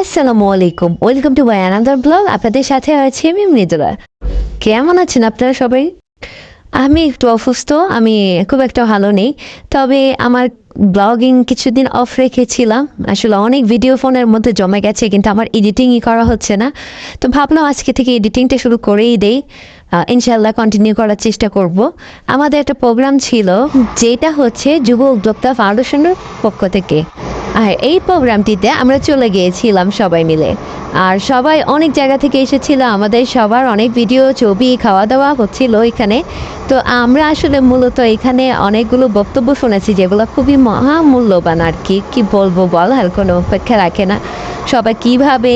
আসসালামু আলাইকুম, welcome to my another blog. আপনাদের সাথে আছি আমি মৃদুলা। কেমন আছেন আপনারা সবাই? আমি একটু অসুস্থ, আমি খুব একটা ভালো নেই। তবে আমার ব্লগিং কিছুদিন অফ রেখেছিলাম। আসলে অনেক ভিডিও ফোনের মধ্যে জমে গেছে, কিন্তু আমার এডিটিংই করা হচ্ছে না। তো ভাবলাম আজকে থেকে এডিটিংটা শুরু করেই দেই। ইনশাল্লাহ কন্টিনিউ করার চেষ্টা করব। আমাদের একটা প্রোগ্রাম ছিল, যেটা হচ্ছে যুব উদ্যোক্তা ফাউন্ডেশনের পক্ষ থেকে। আর এই প্রোগ্রামটিতে আমরা চলে গিয়েছিলাম সবাই মিলে। আর সবাই অনেক জায়গা থেকে এসেছিল, আমাদের সবার অনেক ভিডিও, ছবি, খাওয়া দাওয়া হচ্ছিল এখানে। তো আমরা আসলে মূলত এখানে অনেকগুলো বক্তব্য শুনেছি, যেগুলো খুবই মহামূল্যবান আর কি বলবো, বলার কোনো অপেক্ষা রাখে না। সবাই কিভাবে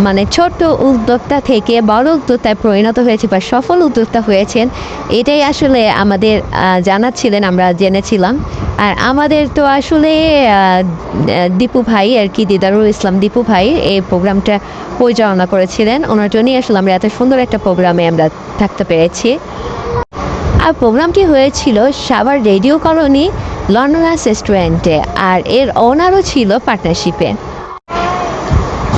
মানে ছোট্ট উদ্যোক্তা থেকে বড় উদ্যোক্তায় পরিণত হয়েছে বা সফল উদ্যোক্তা হয়েছেন, এটাই আসলে আমাদের জানাচ্ছিলেন, আমরা জেনেছিলাম। আর আমাদের তো আসলে দীপু ভাই আর কি, দিদারুল ইসলাম দীপু ভাই এই প্রোগ্রামটা পরিচালনা করেছিলেন। ওনার জন্যই আসলে আমরা এত সুন্দর একটা প্রোগ্রামে আমরা থাকতে পেরেছি। আর প্রোগ্রামটি হয়েছিল সাভার রেডিও কলোনি লন্ডনাস রেস্টুরেন্টে, আর এর ওনারও ছিল পার্টনারশিপে।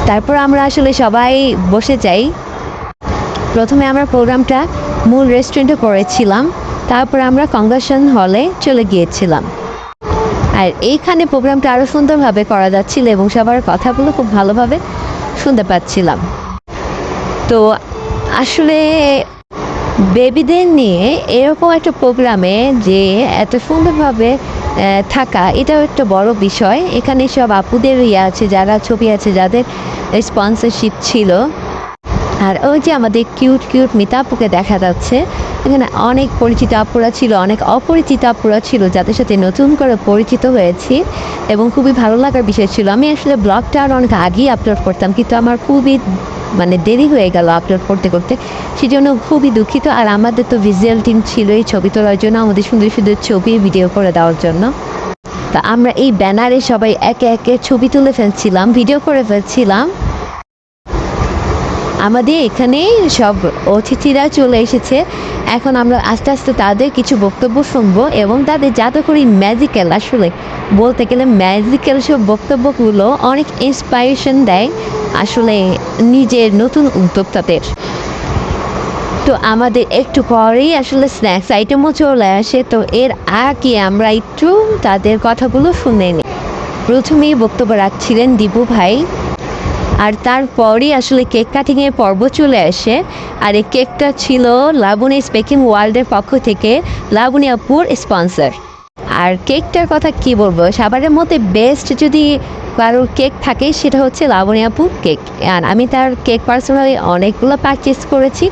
তারপর আমরা আসলে সবাই বসে যাই। প্রথমে আমরা প্রোগ্রামটা মূল রেস্টুরেন্টে করেছিলাম, তারপর আমরা কনভেনশন হলে চলে গিয়েছিলাম। আর এইখানে প্রোগ্রামটা আরও সুন্দরভাবে করা যাচ্ছিল এবং সবার কথাগুলো খুব ভালোভাবে শুনতে পাচ্ছিলাম। তো আসলে বেবিদের নিয়ে এরকম একটা প্রোগ্রামে যে এত সুন্দরভাবে থাকা, এটাও একটা বড় বিষয়। এখানে সব আপুদের আছে, যারা ছবি আছে, যাদের স্পন্সরশিপ ছিল। আর ওই যে আমাদের কিউট কিউট মিতা আপুকে দেখা যাচ্ছে। এখানে অনেক পরিচিত আপুরা ছিল, অনেক অপরিচিত আপুরা ছিল, যাদের সাথে নতুন করে পরিচিত হয়েছি এবং খুবই ভালো লাগার বিষয় ছিল। আমি আসলে ব্লগটা আর অনেক আগেই আপলোড করতাম, কিন্তু আমার খুবই দেরি হয়ে গেল আপলোড করতে করতে, সেজন্য খুবই দুঃখিত। আর আমাদের তো ভিজুয়াল টিম ছিল এই ছবি তোলার জন্য, আমাদের সুন্দর সুন্দর ছবি ভিডিও করে দেওয়ার জন্য। তা আমরা এই ব্যানারে সবাই একে একে ছবি তুলে ফেলছিলাম, ভিডিও করে ফেলছিলাম। আমাদের এখানে সব অতিথিরা চলে এসেছে। এখন আমরা আস্তে আস্তে তাদের কিছু বক্তব্য শুনবো এবং তাদের জাদুকরি ম্যাজিক্যাল, আসলে বলতে গেলে ম্যাজিক্যাল সব বক্তব্যগুলো অনেক ইন্সপাইরেশন দেয় আসলে নিজের নতুন উদ্যোক্তাদের। তো আমাদের একটু পরেই আসলে স্ন্যাক্স আইটেমও চলে আসে। তো এর আগে আমরা একটু তাদের কথাগুলো শুনে নিই। প্রথমেই বক্তব্য রাখছিলেন দীপু ভাই, আর তারপরই আসলে কেক কাটিংয়ের পর্ব চলে আসে। আর এই কেকটা ছিল লাবণী স্পেকিং ওয়ার্ল্ডের পক্ষ থেকে লাবণী আপুর স্পন্সর। আর কেকটার কথা কি বলবো, সাভারের মধ্যে বেস্ট যদি কারোর কেক থাকে সেটা হচ্ছে লাবণী আপুর কেক। আর আমি তার কেক পার্সোনালি অনেকগুলো পারচেস করেছি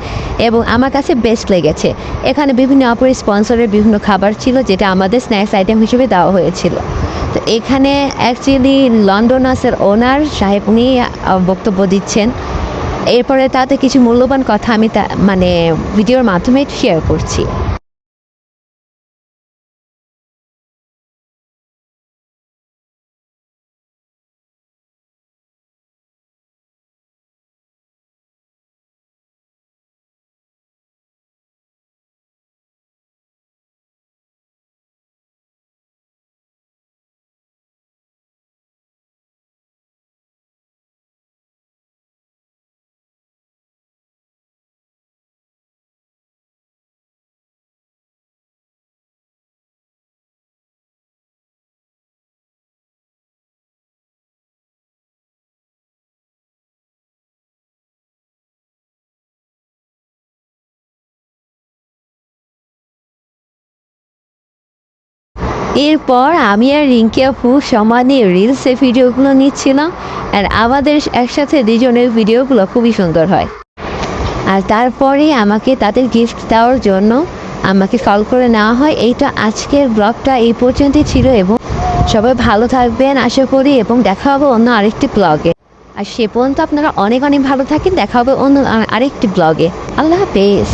এবং আমার কাছে বেস্ট লেগেছে। এখানে বিভিন্ন আপুর স্পন্সরের বিভিন্ন খাবার ছিল, যেটা আমাদের স্ন্যাক্স আইটেম হিসেবে দেওয়া হয়েছিল। তো এখানে অ্যাকচুয়ালি লন্ডনাসের ওনার সাহেব উনি বক্তব্য দিচ্ছেন। এরপরে তাতে কিছু মূল্যবান কথা আমি ভিডিওর মাধ্যমে শেয়ার করছি। এরপর আমি আর রিঙ্কি আপু সমানে রিলসে ভিডিওগুলো নিচ্ছিলাম। আর আমাদের একসাথে দুজনের ভিডিওগুলো খুবই সুন্দর হয়। আর তারপরে আমাকে তাদের গিফট দেওয়ার জন্য আমাকে কল করে নেওয়া হয়। এইটা আজকের ব্লগটা এই পর্যন্তই ছিল এবং সবাই ভালো থাকবেন আশা করি, এবং দেখা হবে অন্য আরেকটি ব্লগে। আর সে পর্যন্ত আপনারা অনেক অনেক ভালো থাকেন, দেখা হবে অন্য আরেকটি ব্লগে। আল্লাহ হাফেজ।